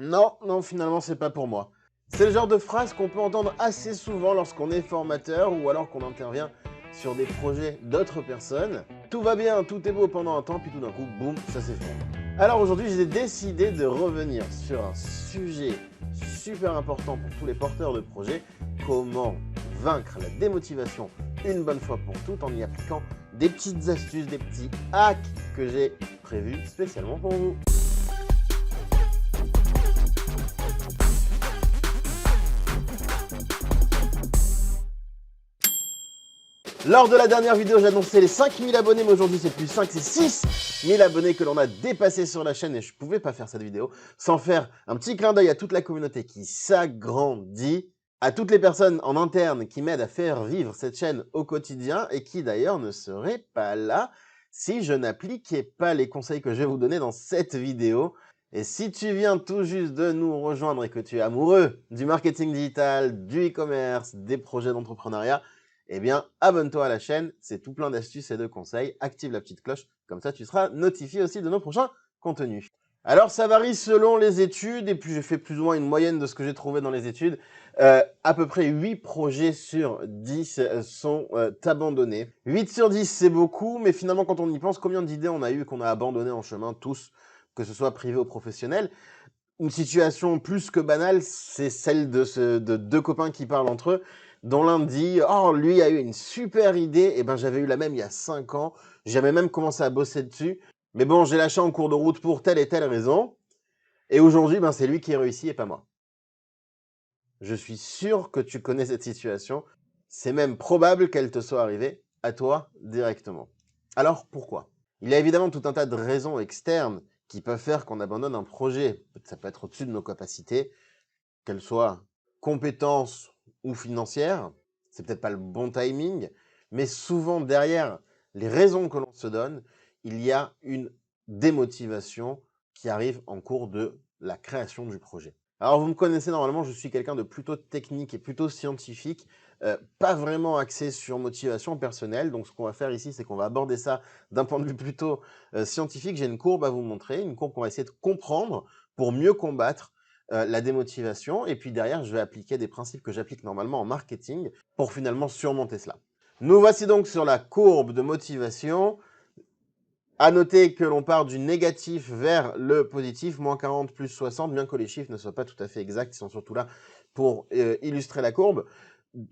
Non, non, finalement, c'est pas pour moi. C'est le genre de phrase qu'on peut entendre assez souvent lorsqu'on est formateur ou alors qu'on intervient sur des projets d'autres personnes. Tout va bien, tout est beau pendant un temps, puis tout d'un coup, boum, ça s'effondre. Alors aujourd'hui, j'ai décidé de revenir sur un sujet super important pour tous les porteurs de projets, comment vaincre la démotivation une bonne fois pour toutes en y appliquant des petites astuces, des petits hacks que j'ai prévus spécialement pour vous. Lors de la dernière vidéo, j'ai annoncé les 5000 abonnés, mais aujourd'hui c'est plus 5, c'est 6000 abonnés que l'on a dépassé sur la chaîne et je pouvais pas faire cette vidéo sans faire un petit clin d'œil à toute la communauté qui s'agrandit, à toutes les personnes en interne qui m'aident à faire vivre cette chaîne au quotidien et qui d'ailleurs ne seraient pas là si je n'appliquais pas les conseils que je vais vous donner dans cette vidéo. Et si tu viens tout juste de nous rejoindre et que tu es amoureux du marketing digital, du e-commerce, des projets d'entrepreneuriat, eh bien, abonne-toi à la chaîne, c'est tout plein d'astuces et de conseils. Active la petite cloche, comme ça tu seras notifié aussi de nos prochains contenus. Alors, ça varie selon les études, et puis j'ai fait plus ou moins une moyenne de ce que j'ai trouvé dans les études. À peu près 8 projets sur 10 sont abandonnés. 8 sur 10, c'est beaucoup, mais finalement, quand on y pense, combien d'idées on a eu qu'on a abandonnées en chemin, tous, que ce soit privé ou professionnel? Une situation plus que banale, c'est celle de deux copains qui parlent entre eux, dont l'un dit « Oh, lui a eu une super idée, et ben j'avais eu la même il y a 5 ans, j'avais même commencé à bosser dessus, mais bon, j'ai lâché en cours de route pour telle et telle raison, et aujourd'hui, ben c'est lui qui réussit et pas moi. » Je suis sûr que tu connais cette situation, c'est même probable qu'elle te soit arrivée à toi directement. Alors pourquoi? Il y a évidemment tout un tas de raisons externes qui peuvent faire qu'on abandonne un projet. Ça peut être au-dessus de nos capacités, qu'elles soient compétences ou financières. C'est peut-être pas le bon timing, mais souvent derrière les raisons que l'on se donne, il y a une démotivation qui arrive en cours de la création du projet. Alors vous me connaissez normalement, je suis quelqu'un de plutôt technique et plutôt scientifique, pas vraiment axé sur motivation personnelle. Donc ce qu'on va faire ici, c'est qu'on va aborder ça d'un point de vue plutôt scientifique. J'ai une courbe à vous montrer, une courbe qu'on va essayer de comprendre pour mieux combattre la démotivation. Et puis derrière, je vais appliquer des principes que j'applique normalement en marketing pour finalement surmonter cela. Nous voici donc sur la courbe de motivation. À noter que l'on part du négatif vers le positif, moins 40 plus 60, bien que les chiffres ne soient pas tout à fait exacts, ils sont surtout là pour illustrer la courbe.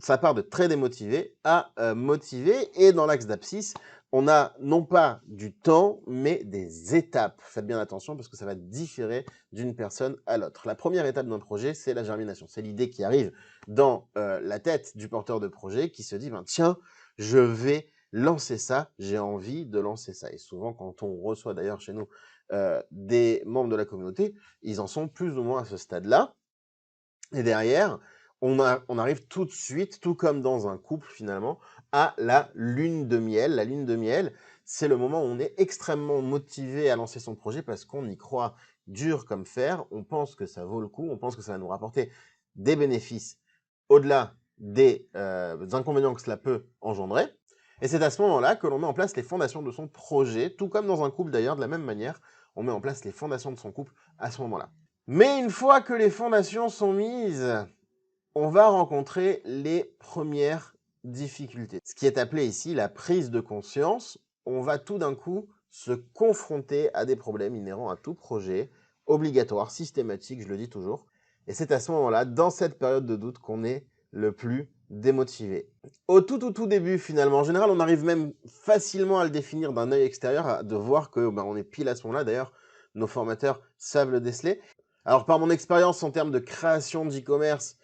Ça part de très démotivé à motivé, et dans l'axe d'abscisse, on a non pas du temps, mais des étapes. Faites bien attention parce que ça va différer d'une personne à l'autre. La première étape d'un projet, c'est la germination. C'est l'idée qui arrive dans la tête du porteur de projet qui se dit ben, « Tiens, je vais lancer ça, j'ai envie de lancer ça ». Et souvent, quand on reçoit d'ailleurs chez nous des membres de la communauté, ils en sont plus ou moins à ce stade-là. Et derrière, on arrive tout de suite, tout comme dans un couple finalement, à la lune de miel. La lune de miel, c'est le moment où on est extrêmement motivé à lancer son projet parce qu'on y croit dur comme fer, on pense que ça vaut le coup, on pense que ça va nous rapporter des bénéfices au-delà des inconvénients que cela peut engendrer. Et c'est à ce moment-là que l'on met en place les fondations de son projet, tout comme dans un couple d'ailleurs, de la même manière, on met en place les fondations de son couple à ce moment-là. Mais une fois que les fondations sont mises, on va rencontrer les premières difficultés. Ce qui est appelé ici la prise de conscience. On va tout d'un coup se confronter à des problèmes inhérents à tout projet, obligatoires, systématiques, je le dis toujours. Et c'est à ce moment-là, dans cette période de doute, qu'on est le plus démotivé. Au tout début, finalement, en général, on arrive même facilement à le définir d'un œil extérieur, de voir que on est pile à ce moment-là. D'ailleurs, nos formateurs savent le déceler. Alors, par mon expérience en termes de création d'e-commerce,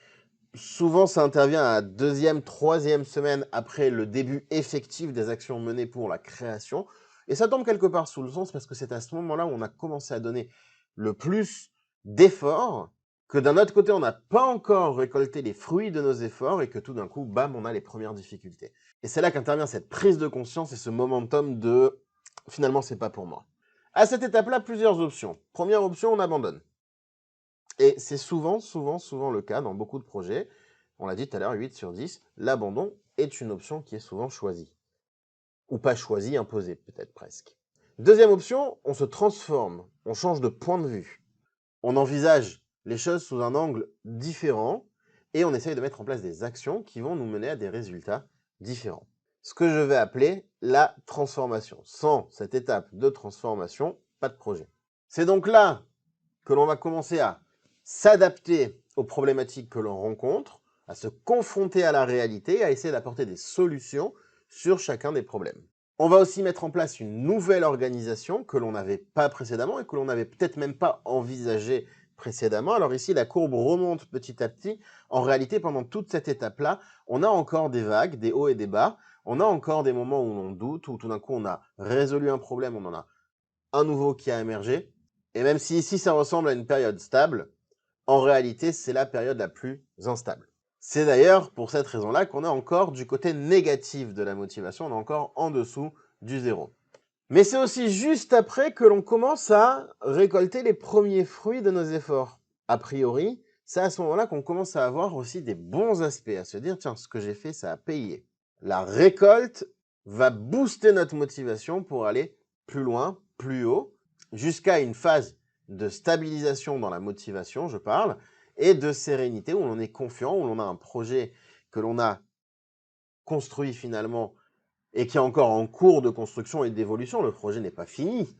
souvent ça intervient à la deuxième, troisième semaine après le début effectif des actions menées pour la création. Et ça tombe quelque part sous le sens parce que c'est à ce moment-là où on a commencé à donner le plus d'efforts, que d'un autre côté, on n'a pas encore récolté les fruits de nos efforts et que tout d'un coup, bam, on a les premières difficultés. Et c'est là qu'intervient cette prise de conscience et ce momentum de « finalement, c'est pas pour moi ». À cette étape-là, plusieurs options. Première option, on abandonne. Et c'est souvent le cas dans beaucoup de projets. On l'a dit tout à l'heure, 8 sur 10, l'abandon est une option qui est souvent choisie. Ou pas choisie, imposée peut-être presque. Deuxième option, on se transforme, on change de point de vue. On envisage les choses sous un angle différent et on essaye de mettre en place des actions qui vont nous mener à des résultats différents. Ce que je vais appeler la transformation. Sans cette étape de transformation, pas de projet. C'est donc là que l'on va commencer à s'adapter aux problématiques que l'on rencontre, à se confronter à la réalité, à essayer d'apporter des solutions sur chacun des problèmes. On va aussi mettre en place une nouvelle organisation que l'on n'avait pas précédemment et que l'on n'avait peut-être même pas envisagé précédemment. Alors ici, la courbe remonte petit à petit. En réalité, pendant toute cette étape-là, on a encore des vagues, des hauts et des bas. On a encore des moments où on doute, où tout d'un coup on a résolu un problème, on en a un nouveau qui a émergé. Et même si ici ça ressemble à une période stable, en réalité c'est la période la plus instable. C'est d'ailleurs pour cette raison-là qu'on est encore du côté négatif de la motivation, on est encore en dessous du zéro. Mais c'est aussi juste après que l'on commence à récolter les premiers fruits de nos efforts. A priori, c'est à ce moment-là qu'on commence à avoir aussi des bons aspects, à se dire, tiens, ce que j'ai fait, ça a payé. La récolte va booster notre motivation pour aller plus loin, plus haut, jusqu'à une phase de stabilisation dans la motivation, je parle, et de sérénité où l'on est confiant, où l'on a un projet que l'on a construit finalement et qui est encore en cours de construction et d'évolution. Le projet n'est pas fini.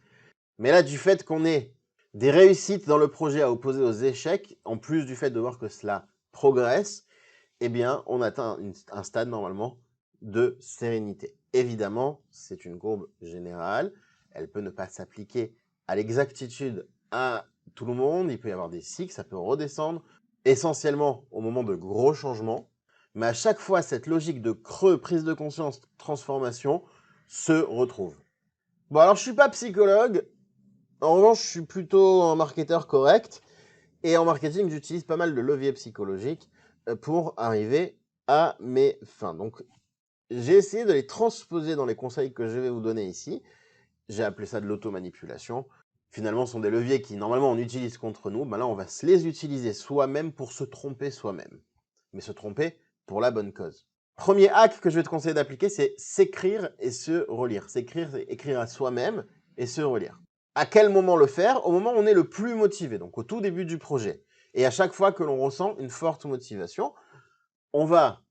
Mais là, du fait qu'on ait des réussites dans le projet à opposer aux échecs, en plus du fait de voir que cela progresse, eh bien, on atteint un stade normalement de sérénité. Évidemment, c'est une courbe générale. Elle peut ne pas s'appliquer à l'exactitude à tout le monde. Il peut y avoir des cycles, ça peut redescendre, essentiellement au moment de gros changements. Mais à chaque fois, cette logique de creux, prise de conscience, transformation se retrouve. Bon, alors je suis pas psychologue. En revanche, je suis plutôt un marketeur correct. Et en marketing, j'utilise pas mal de leviers psychologiques pour arriver à mes fins. Donc, j'ai essayé de les transposer dans les conseils que je vais vous donner ici. J'ai appelé ça de l'automanipulation. Finalement, ce sont des leviers qui, normalement, on utilise contre nous. Ben là, on va se les utiliser soi-même pour se tromper soi-même. Mais se tromper pour la bonne cause. Premier hack que je vais te conseiller d'appliquer, c'est s'écrire et se relire. S'écrire, écrire à soi-même et se relire. À quel moment le faire? Au moment où on est le plus motivé, donc au tout début du projet. Et à chaque fois que l'on ressent une forte motivation, on va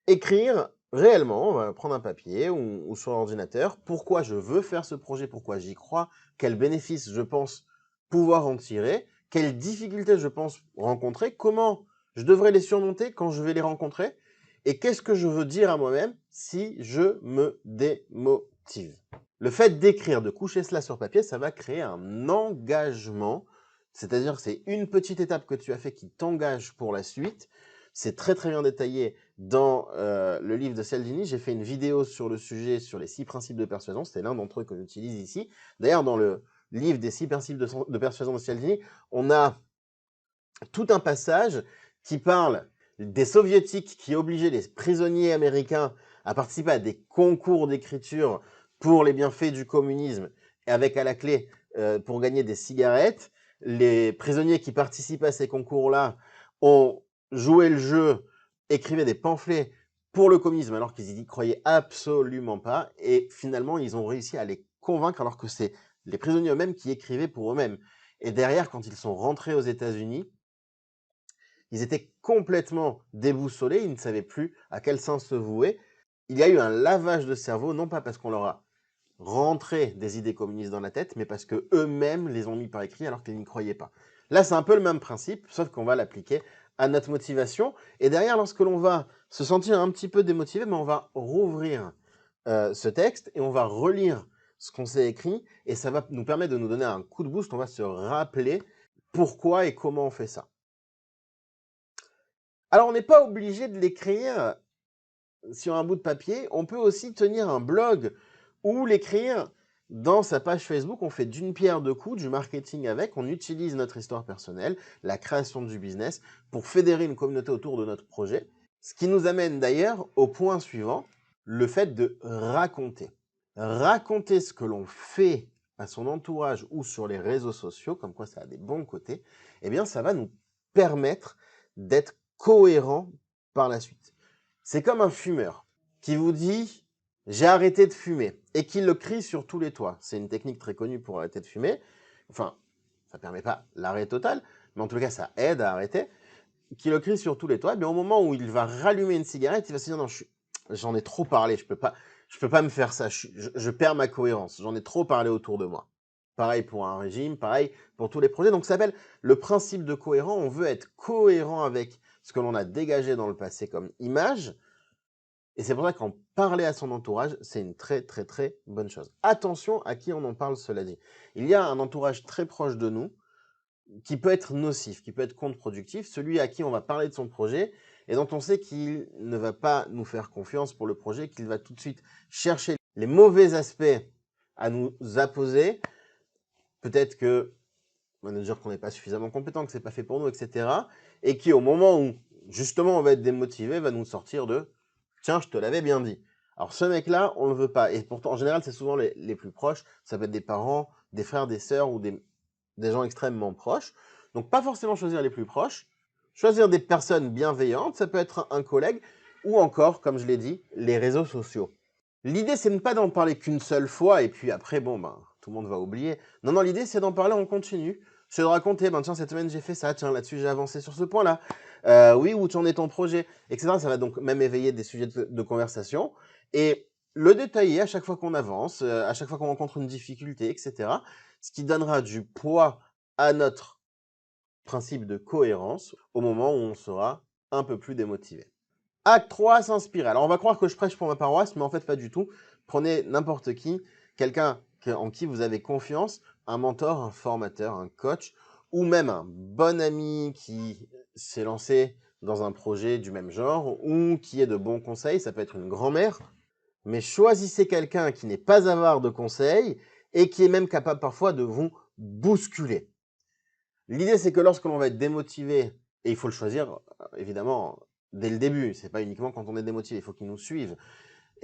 écrire réellement, on va prendre un papier ou sur l'ordinateur, pourquoi je veux faire ce projet, pourquoi j'y crois, quels bénéfices je pense pouvoir en tirer, quelles difficultés je pense rencontrer, comment je devrais les surmonter quand je vais les rencontrer, et qu'est-ce que je veux dire à moi-même si je me démotive. Le fait d'écrire, de coucher cela sur papier, ça va créer un engagement, c'est-à-dire que c'est une petite étape que tu as fait qui t'engage pour la suite. C'est très très bien détaillé dans le livre de Cialdini. J'ai fait une vidéo sur le sujet, sur les 6 principes de persuasion. C'est l'un d'entre eux que j'utilise ici. D'ailleurs, dans le livre des 6 principes de persuasion de Cialdini, on a tout un passage qui parle des soviétiques qui obligeaient les prisonniers américains à participer à des concours d'écriture pour les bienfaits du communisme, et avec à la clé pour gagner des cigarettes. Les prisonniers qui participaient à ces concours-là ont joué le jeu, écrivaient des pamphlets pour le communisme alors qu'ils y croyaient absolument pas, et finalement ils ont réussi à les convaincre alors que c'est les prisonniers eux-mêmes qui écrivaient pour eux-mêmes. Et derrière, quand ils sont rentrés aux États-Unis, ils étaient complètement déboussolés, ils ne savaient plus à quel sens se vouer. Il y a eu un lavage de cerveau, non pas parce qu'on leur a rentré des idées communistes dans la tête, mais parce que eux-mêmes les ont mis par écrit alors qu'ils n'y croyaient pas. Là, c'est un peu le même principe, sauf qu'on va l'appliquer à notre motivation. Et derrière, lorsque l'on va se sentir un petit peu démotivé, on va rouvrir ce texte et on va relire ce qu'on s'est écrit, et ça va nous permettre de nous donner un coup de boost, on va se rappeler pourquoi et comment on fait ça. Alors, on n'est pas obligé de l'écrire sur un bout de papier. On peut aussi tenir un blog ou l'écrire dans sa page Facebook. On fait d'une pierre deux coups, du marketing avec. On utilise notre histoire personnelle, la création du business pour fédérer une communauté autour de notre projet. Ce qui nous amène d'ailleurs au point suivant, le fait de raconter. Raconter ce que l'on fait à son entourage ou sur les réseaux sociaux, comme quoi ça a des bons côtés, eh bien ça va nous permettre d'être cohérent par la suite. C'est comme un fumeur qui vous dit « j'ai arrêté de fumer » et qui le crie sur tous les toits. C'est une technique très connue pour arrêter de fumer. Enfin, ça ne permet pas l'arrêt total, mais en tout cas, ça aide à arrêter, qui le crie sur tous les toits, eh bien, au moment où il va rallumer une cigarette, il va se dire: «Non, j'en ai trop parlé, je peux pas me faire ça, je perds ma cohérence, j'en ai trop parlé autour de moi». Pareil pour un régime, pareil pour tous les projets. Donc ça s'appelle le principe de cohérent. On veut être cohérent avec ce que l'on a dégagé dans le passé comme image, et c'est pour ça qu'en parler à son entourage, c'est une très, très, très bonne chose. Attention à qui on en parle, cela dit. Il y a un entourage très proche de nous qui peut être nocif, qui peut être contre-productif, celui à qui on va parler de son projet et dont on sait qu'il ne va pas nous faire confiance pour le projet, qu'il va tout de suite chercher les mauvais aspects à nous apposer. Peut-être que on va nous dire qu'on n'est pas suffisamment compétent, que c'est pas fait pour nous, etc. Et qui, au moment où, justement, on va être démotivé, va nous sortir de « Tiens, je te l'avais bien dit ». Alors, ce mec-là, on ne le veut pas. Et pourtant, en général, c'est souvent les plus proches. Ça peut être des parents, des frères, des sœurs ou des gens extrêmement proches. Donc, pas forcément choisir les plus proches. Choisir des personnes bienveillantes, ça peut être un collègue ou encore, comme je l'ai dit, les réseaux sociaux. L'idée, c'est de ne pas d'en parler qu'une seule fois et puis après, bon, ben, tout le monde va oublier. Non, non, l'idée, c'est d'en parler en continu. C'est de raconter, ben tiens, cette semaine, j'ai fait ça, tiens, là-dessus, j'ai avancé sur ce point-là. Oui, où tu en es ton projet, etc. Ça va donc même éveiller des sujets de conversation. Et le détailler à chaque fois qu'on avance, à chaque fois qu'on rencontre une difficulté, etc. Ce qui donnera du poids à notre principe de cohérence au moment où on sera un peu plus démotivé. Acte 3, s'inspirer. Alors, on va croire que je prêche pour ma paroisse, mais en fait, pas du tout. Prenez n'importe qui, quelqu'un en qui vous avez confiance, un mentor, un formateur, un coach, ou même un bon ami qui s'est lancé dans un projet du même genre, ou qui est de bons conseils, ça peut être une grand-mère, mais choisissez quelqu'un qui n'est pas avare de conseils et qui est même capable parfois de vous bousculer. L'idée, c'est que lorsque l'on va être démotivé, et il faut le choisir, évidemment, dès le début, c'est pas uniquement quand on est démotivé, il faut qu'il nous suive.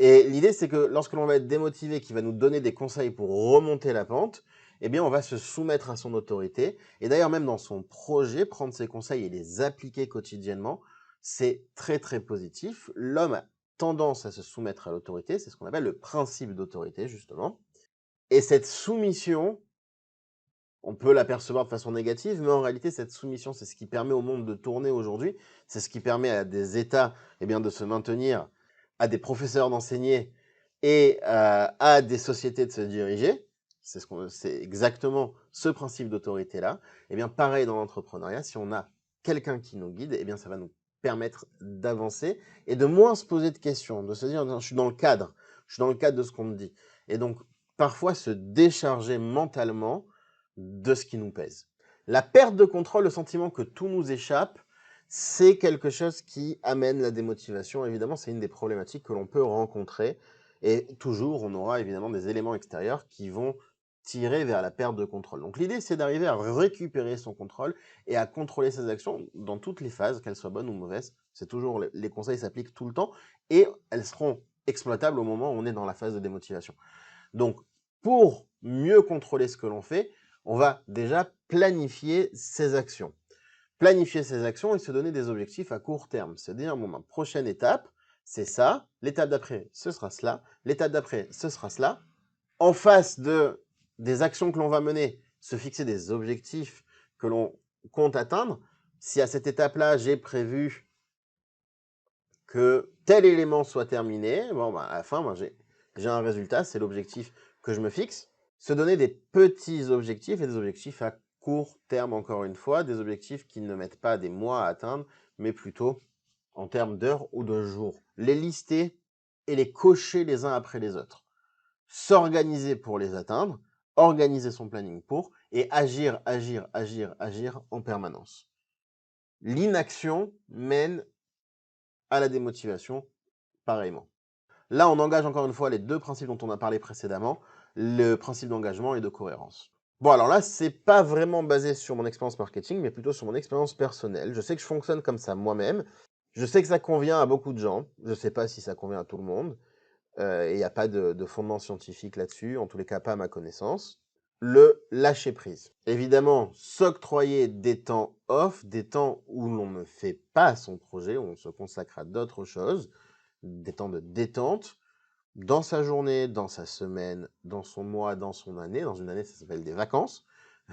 Et l'idée, c'est que lorsque l'on va être démotivé, qu'il va nous donner des conseils pour remonter la pente, eh bien, on va se soumettre à son autorité. Et d'ailleurs, même dans son projet, prendre ses conseils et les appliquer quotidiennement, c'est très, très positif. L'homme a tendance à se soumettre à l'autorité, c'est ce qu'on appelle le principe d'autorité, justement. Et cette soumission, on peut l'apercevoir de façon négative, mais en réalité, cette soumission, c'est ce qui permet au monde de tourner aujourd'hui. C'est ce qui permet à des États de se maintenir, à des professeurs d'enseigner et à des sociétés de se diriger. C'est exactement ce principe d'autorité-là. Et bien, pareil dans l'entrepreneuriat, si on a quelqu'un qui nous guide, eh bien, ça va nous permettre d'avancer et de moins se poser de questions, de se dire, non, je suis dans le cadre de ce qu'on me dit. Et donc, parfois, se décharger mentalement de ce qui nous pèse. La perte de contrôle, le sentiment que tout nous échappe, c'est quelque chose qui amène la démotivation. Évidemment, c'est une des problématiques que l'on peut rencontrer. Et toujours, on aura évidemment des éléments extérieurs qui vont tirer vers la perte de contrôle. Donc l'idée, c'est d'arriver à récupérer son contrôle et à contrôler ses actions dans toutes les phases, qu'elles soient bonnes ou mauvaises. C'est toujours, les conseils s'appliquent tout le temps et elles seront exploitables au moment où on est dans la phase de démotivation. Donc, pour mieux contrôler ce que l'on fait, on va déjà planifier ses actions. Planifier ses actions et se donner des objectifs à court terme. Se dire, bon, ma prochaine étape, c'est ça. L'étape d'après, ce sera cela. L'étape d'après, ce sera cela. En face des actions que l'on va mener, se fixer des objectifs que l'on compte atteindre. Si à cette étape-là, j'ai prévu que tel élément soit terminé, bon, à la fin, j'ai un résultat, c'est l'objectif que je me fixe. Se donner des petits objectifs et des objectifs à court terme, encore une fois, des objectifs qui ne mettent pas des mois à atteindre, mais plutôt en termes d'heures ou de jours. Les lister et les cocher les uns après les autres. S'organiser pour les atteindre, organiser son planning pour, et agir, agir, agir, agir en permanence. L'inaction mène à la démotivation, pareillement. Là, on engage encore une fois les deux principes dont on a parlé précédemment, le principe d'engagement et de cohérence. Bon, alors là, c'est pas vraiment basé sur mon expérience marketing, mais plutôt sur mon expérience personnelle. Je sais que je fonctionne comme ça moi-même. Je sais que ça convient à beaucoup de gens. Je sais pas si ça convient à tout le monde. Et il n'y a pas de fondement scientifique là-dessus, en tous les cas pas à ma connaissance. Le lâcher prise. Évidemment, s'octroyer des temps off, des temps où l'on ne fait pas son projet, où on se consacre à d'autres choses, des temps de détente, dans sa journée, dans sa semaine, dans son mois, dans son année. Dans une année, ça s'appelle des vacances.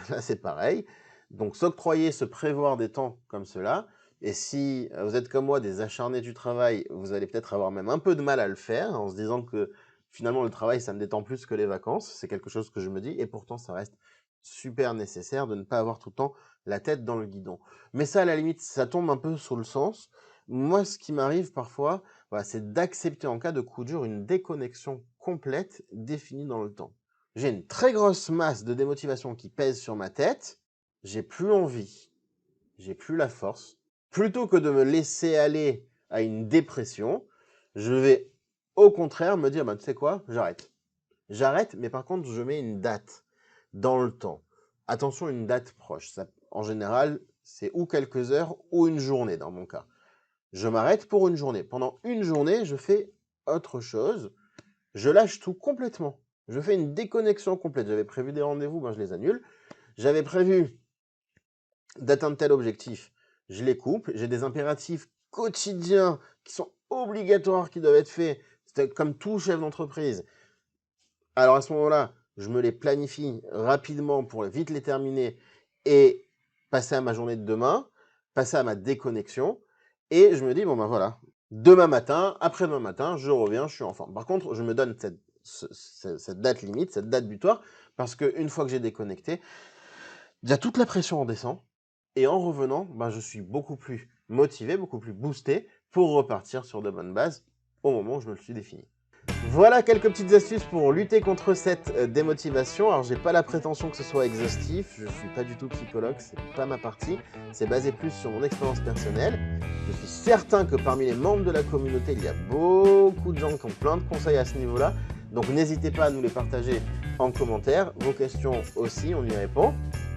Là, c'est pareil. Donc s'octroyer, se prévoir des temps comme cela, et si vous êtes comme moi des acharnés du travail, vous allez peut-être avoir même un peu de mal à le faire, en se disant que finalement le travail ça me détend plus que les vacances, c'est quelque chose que je me dis, et pourtant ça reste super nécessaire de ne pas avoir tout le temps la tête dans le guidon. Mais ça à la limite, ça tombe un peu sur le sens. Moi ce qui m'arrive parfois, voilà, c'est d'accepter en cas de coup dur une déconnexion complète définie dans le temps. J'ai une très grosse masse de démotivation qui pèse sur ma tête, j'ai plus envie, j'ai plus la force. Plutôt que de me laisser aller à une dépression, je vais au contraire me dire, bah, tu sais quoi, j'arrête. J'arrête, mais par contre, je mets une date dans le temps. Attention, une date proche. Ça, en général, c'est ou quelques heures ou une journée dans mon cas. Je m'arrête pour une journée. Pendant une journée, je fais autre chose. Je lâche tout complètement. Je fais une déconnexion complète. J'avais prévu des rendez-vous, ben je les annule. J'avais prévu d'atteindre tel objectif, je les coupe. J'ai des impératifs quotidiens qui sont obligatoires, qui doivent être faits, comme tout chef d'entreprise. Alors à ce moment-là, je me les planifie rapidement pour vite les terminer et passer à ma journée de demain, passer à ma déconnexion, et je me dis, bon ben voilà, demain matin, après-demain matin, je reviens, je suis en forme. Par contre, je me donne cette date limite, cette date butoir, parce qu'une fois que j'ai déconnecté, déjà toute la pression redescend, et en revenant, ben, je suis beaucoup plus motivé, beaucoup plus boosté pour repartir sur de bonnes bases au moment où je me le suis défini. Voilà quelques petites astuces pour lutter contre cette démotivation. Alors j'ai pas la prétention que ce soit exhaustif, je suis pas du tout psychologue, c'est pas ma partie, c'est basé plus sur mon expérience personnelle. Je suis certain que parmi les membres de la communauté, il y a beaucoup de gens qui ont plein de conseils à ce niveau-là, donc n'hésitez pas à nous les partager en commentaire, vos questions aussi, on y répond.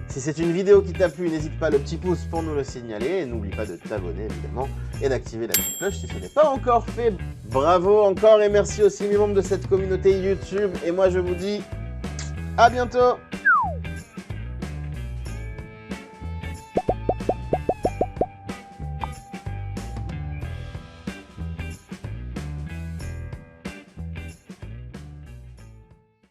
Si c'est une vidéo qui t'a plu, n'hésite pas à le petit pouce pour nous le signaler et n'oublie pas de t'abonner évidemment et d'activer la petite cloche si ce n'est pas encore fait. Bravo encore et merci aussi mes membres de cette communauté YouTube et moi je vous dis à bientôt.